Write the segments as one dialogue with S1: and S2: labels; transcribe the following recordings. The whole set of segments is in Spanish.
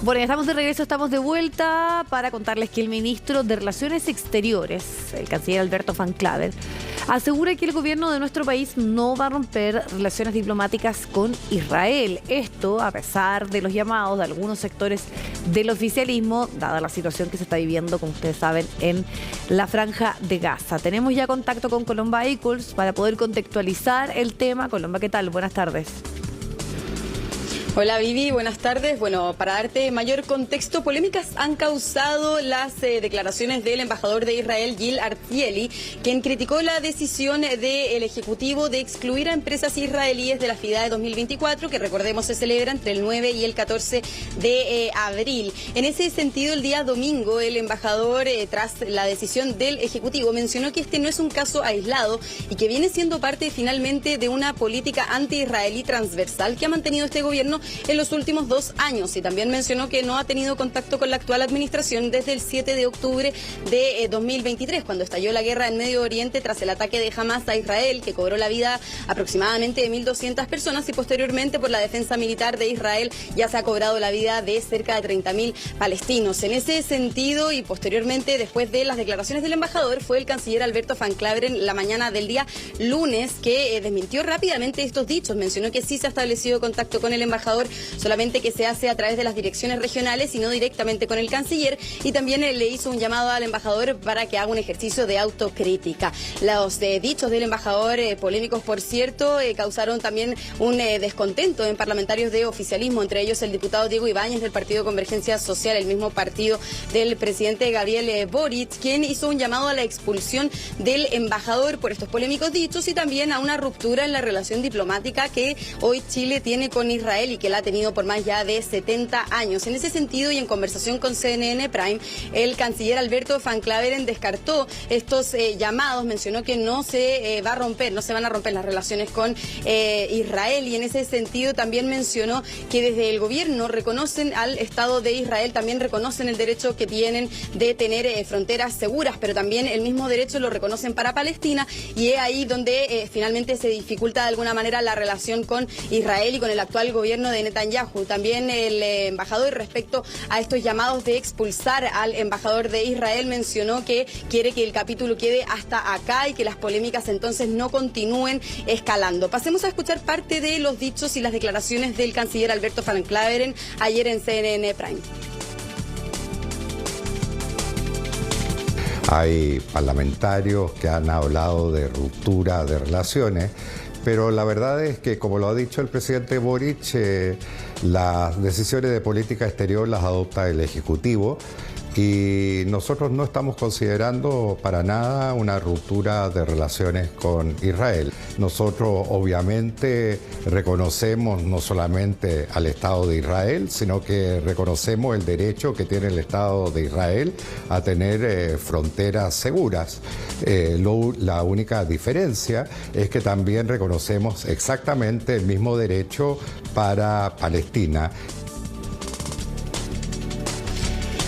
S1: Bueno, ya estamos de regreso, estamos de vuelta para contarles que el ministro de Relaciones Exteriores, el canciller Alberto Van Claver, asegura que el gobierno de nuestro país no va a romper relaciones diplomáticas con Israel. Esto a pesar de los llamados de algunos sectores del oficialismo, dada la situación que se está viviendo, como ustedes saben, en la Franja de Gaza. Tenemos ya contacto con Colomba Eicholz para poder contextualizar el tema. Colomba, ¿qué tal? Buenas tardes.
S2: Hola Vivi, buenas tardes. Bueno, para darte mayor contexto, polémicas han causado las declaraciones del embajador de Israel, Gil Artieli, quien criticó la decisión del Ejecutivo de excluir a empresas israelíes de la FIDA de 2024, que recordemos se celebra entre el 9 y el 14 de abril. En ese sentido, el día domingo, el embajador, tras la decisión del Ejecutivo, mencionó que este no es un caso aislado y que viene siendo parte finalmente de una política anti-israelí transversal que ha mantenido este gobierno en los últimos 2 años, y también mencionó que no ha tenido contacto con la actual administración desde el 7 de octubre de 2023, cuando estalló la guerra en Medio Oriente tras el ataque de Hamas a Israel, que cobró la vida aproximadamente de 1.200 personas, y posteriormente por la defensa militar de Israel ya se ha cobrado la vida de cerca de 30.000 palestinos. En ese sentido, y posteriormente después de las declaraciones del embajador, fue el canciller Alberto Van Claver en la mañana del día lunes que desmintió rápidamente estos dichos. Mencionó que sí se ha establecido contacto con el embajador, solamente que se hace a través de las direcciones regionales y no directamente con el canciller, y también le hizo un llamado al embajador para que haga un ejercicio de autocrítica. Los dichos del embajador, polémicos por cierto, causaron también un descontento en parlamentarios de oficialismo, entre ellos el diputado Diego Ibáñez del Partido Convergencia Social, el mismo partido del presidente Gabriel Boric, quien hizo un llamado a la expulsión del embajador por estos polémicos dichos y también a una ruptura en la relación diplomática que hoy Chile tiene con Israel y que la ha tenido por más ya de 70 años. En ese sentido, y en conversación con CNN Prime, el canciller Alberto Van Claveren descartó estos llamados, mencionó que no se va a romper, no se van a romper las relaciones con Israel, y en ese sentido también mencionó que desde el gobierno reconocen al Estado de Israel, también reconocen el derecho que tienen de tener fronteras seguras, pero también el mismo derecho lo reconocen para Palestina, y es ahí donde finalmente se dificulta de alguna manera la relación con Israel y con el actual gobierno de Netanyahu. También el embajador, respecto a estos llamados de expulsar al embajador de Israel, mencionó que quiere que el capítulo quede hasta acá y que las polémicas entonces no continúen escalando. Pasemos a escuchar parte de los dichos y las declaraciones del canciller Alberto Van Claveren ayer en CNN Prime.
S3: Hay parlamentarios que han hablado de ruptura de relaciones, pero la verdad es que, como lo ha dicho el presidente Boric, las decisiones de política exterior las adopta el Ejecutivo, y nosotros no estamos considerando para nada una ruptura de relaciones con Israel. Nosotros obviamente reconocemos no solamente al Estado de Israel, sino que reconocemos el derecho que tiene el Estado de Israel a tener fronteras seguras. La única diferencia es que también reconocemos exactamente el mismo derecho para Palestina.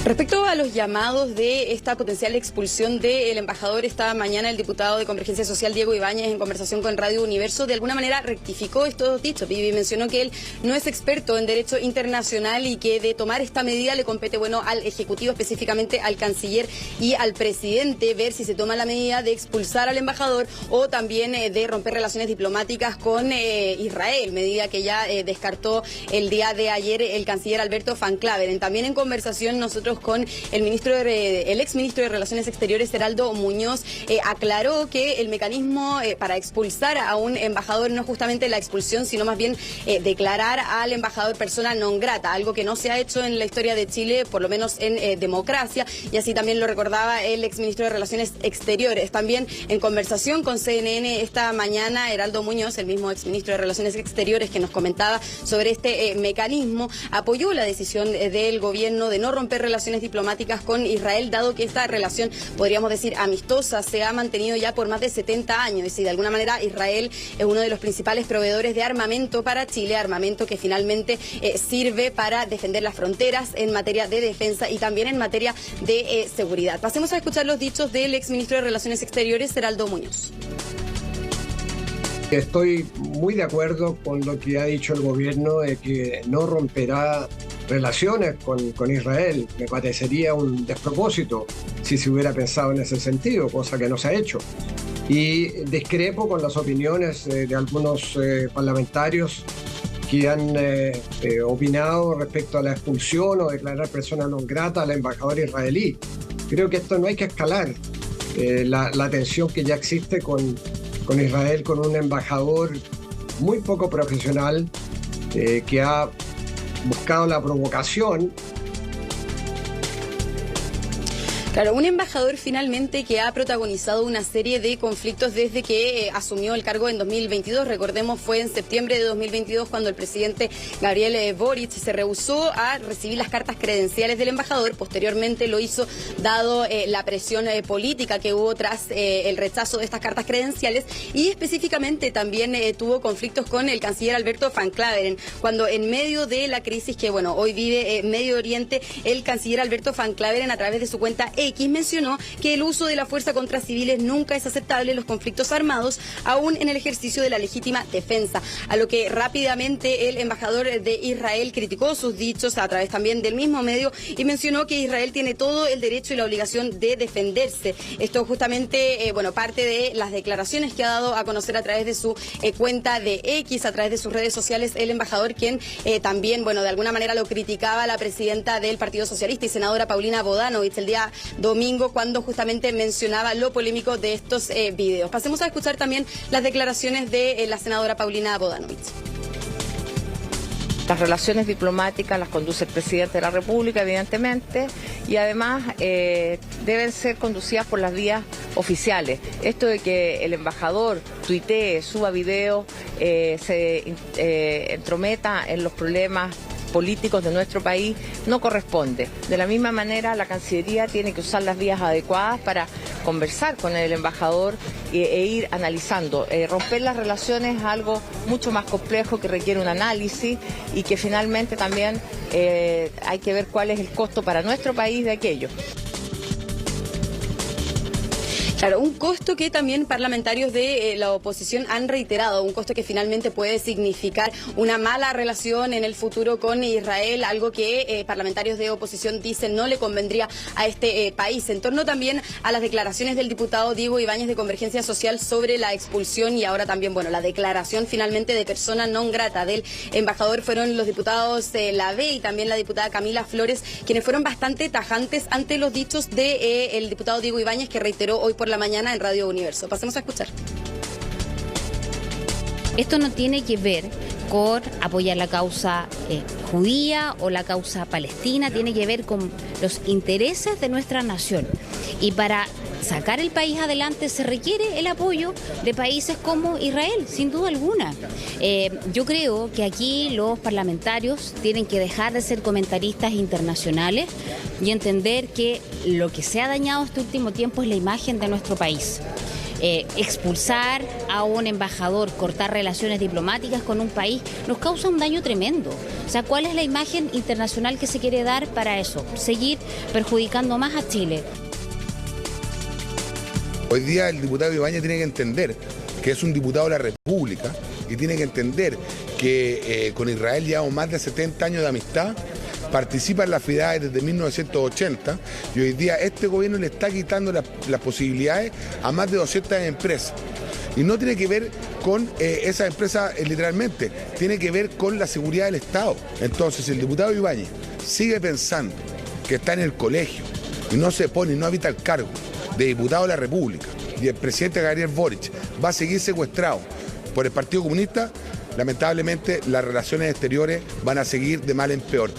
S2: Respecto a los llamados de esta potencial expulsión del embajador, esta mañana el diputado de Convergencia Social, Diego Ibáñez, en conversación con Radio Universo, de alguna manera rectificó estos dichos. Vivi mencionó que él no es experto en derecho internacional y que de tomar esta medida le compete, al Ejecutivo, específicamente al canciller y al presidente, ver si se toma la medida de expulsar al embajador o también de romper relaciones diplomáticas con Israel, medida que ya descartó el día de ayer el canciller Alberto Van Claveren. También en conversación nosotros con el exministro de Relaciones Exteriores, Heraldo Muñoz, aclaró que el mecanismo para expulsar a un embajador no es justamente la expulsión, sino más bien declarar al embajador persona non grata, algo que no se ha hecho en la historia de Chile, por lo menos en democracia, y así también lo recordaba el exministro de Relaciones Exteriores. También en conversación con CNN esta mañana, Heraldo Muñoz, el mismo exministro de Relaciones Exteriores que nos comentaba sobre este mecanismo, apoyó la decisión del gobierno de no romper relaciones diplomáticas con Israel, dado que esta relación, podríamos decir amistosa, se ha mantenido ya por más de 70 años. Es decir, de alguna manera Israel es uno de los principales proveedores de armamento para Chile, armamento que finalmente sirve para defender las fronteras en materia de defensa y también en materia de seguridad. Pasemos a escuchar los dichos del exministro de Relaciones Exteriores, Heraldo Muñoz.
S4: Estoy muy de acuerdo con lo que ha dicho el gobierno de que no romperá relaciones con Israel. Me parecería un despropósito si se hubiera pensado en ese sentido, cosa que no se ha hecho. Y discrepo con las opiniones de algunos parlamentarios que han opinado respecto a la expulsión o declarar persona non grata al embajador israelí. Creo que esto no hay que escalar. La tensión que ya existe con Israel, con un embajador muy poco profesional que ha buscado la provocación.
S2: Claro, un embajador finalmente que ha protagonizado una serie de conflictos desde que asumió el cargo en 2022. Recordemos, fue en septiembre de 2022 cuando el presidente Gabriel Boric se rehusó a recibir las cartas credenciales del embajador. Posteriormente lo hizo dado la presión política que hubo tras el rechazo de estas cartas credenciales, y específicamente también tuvo conflictos con el canciller Alberto Van Claveren, cuando en medio de la crisis que hoy vive Medio Oriente, el canciller Alberto Van Claveren, a través de su cuenta X, mencionó que el uso de la fuerza contra civiles nunca es aceptable en los conflictos armados, aún en el ejercicio de la legítima defensa. A lo que rápidamente el embajador de Israel criticó sus dichos a través también del mismo medio y mencionó que Israel tiene todo el derecho y la obligación de defenderse. Esto justamente, parte de las declaraciones que ha dado a conocer a través de su cuenta de X, a través de sus redes sociales, el embajador, quien también, de alguna manera lo criticaba la presidenta del Partido Socialista y senadora Paulina Bodanovich el día domingo, cuando justamente mencionaba lo polémico de estos videos. Pasemos a escuchar también las declaraciones de la senadora Paulina Bodanovich.
S5: Las relaciones diplomáticas las conduce el presidente de la República, evidentemente, y además deben ser conducidas por las vías oficiales. Esto de que el embajador tuitee, suba videos, se entrometa en los problemas políticos de nuestro país, no corresponde. De la misma manera, la Cancillería tiene que usar las vías adecuadas para conversar con el embajador e ir analizando. Romper las relaciones es algo mucho más complejo que requiere un análisis y que finalmente también hay que ver cuál es el costo para nuestro país de aquello.
S2: Claro, un costo que también parlamentarios de la oposición han reiterado, un costo que finalmente puede significar una mala relación en el futuro con Israel, algo que parlamentarios de oposición dicen no le convendría a este país. En torno también a las declaraciones del diputado Diego Ibáñez de Convergencia Social sobre la expulsión y ahora también, la declaración finalmente de persona non grata del embajador, fueron los diputados Lavé y también la diputada Camila Flores, quienes fueron bastante tajantes ante los dichos del diputado Diego Ibáñez, que reiteró hoy por la mañana en Radio Universo. Pasemos a escuchar.
S6: Esto no tiene que ver con apoyar la causa judía o la causa palestina, tiene que ver con los intereses de nuestra nación. Y para sacar el país adelante se requiere el apoyo de países como Israel, sin duda alguna. Yo creo que aquí los parlamentarios tienen que dejar de ser comentaristas internacionales y entender que lo que se ha dañado este último tiempo es la imagen de nuestro país. Expulsar a un embajador, cortar relaciones diplomáticas con un país, nos causa un daño tremendo. O sea, ¿cuál es la imagen internacional que se quiere dar para eso? Seguir perjudicando más a Chile.
S7: Hoy día el diputado Ibáñez tiene que entender que es un diputado de la República y tiene que entender que con Israel llevamos más de 70 años de amistad, participa en las FIDAE desde 1980 y hoy día este gobierno le está quitando las posibilidades a más de 200 empresas. Y no tiene que ver con esas empresas literalmente, tiene que ver con la seguridad del Estado. Entonces, si el diputado Ibáñez sigue pensando que está en el colegio y no se pone, no habita el cargo de diputado de la República y el presidente Gabriel Boric va a seguir secuestrado por el Partido Comunista, lamentablemente las relaciones exteriores van a seguir de mal en peor.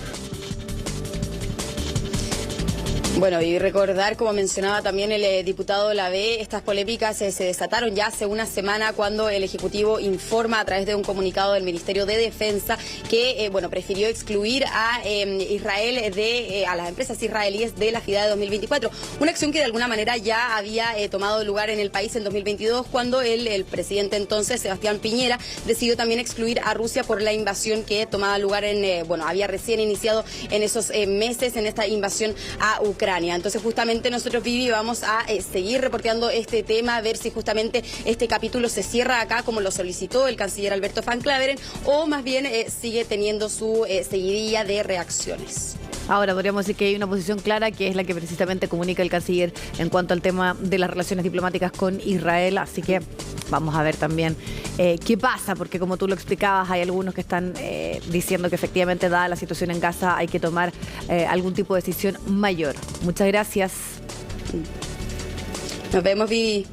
S2: Y recordar, como mencionaba también el diputado Lavé, estas polémicas se desataron ya hace una semana cuando el Ejecutivo informa a través de un comunicado del Ministerio de Defensa que, prefirió excluir a Israel a las empresas israelíes de la FIDAE 2024. Una acción que de alguna manera ya había tomado lugar en el país en 2022 cuando el presidente entonces, Sebastián Piñera, decidió también excluir a Rusia por la invasión que tomaba lugar había recién iniciado en esos meses en esta invasión a Ucrania. Ucrania. Entonces justamente nosotros, Vivi, vamos a seguir reporteando este tema, a ver si justamente este capítulo se cierra acá como lo solicitó el canciller Alberto Van Claveren, o más bien sigue teniendo su seguidilla de reacciones.
S1: Ahora podríamos decir que hay una posición clara, que es la que precisamente comunica el canciller en cuanto al tema de las relaciones diplomáticas con Israel, así que vamos a ver también qué pasa, porque como tú lo explicabas, hay algunos que están diciendo que efectivamente, dada la situación en Gaza, hay que tomar algún tipo de decisión mayor. Muchas gracias.
S2: Nos vemos, Vivi.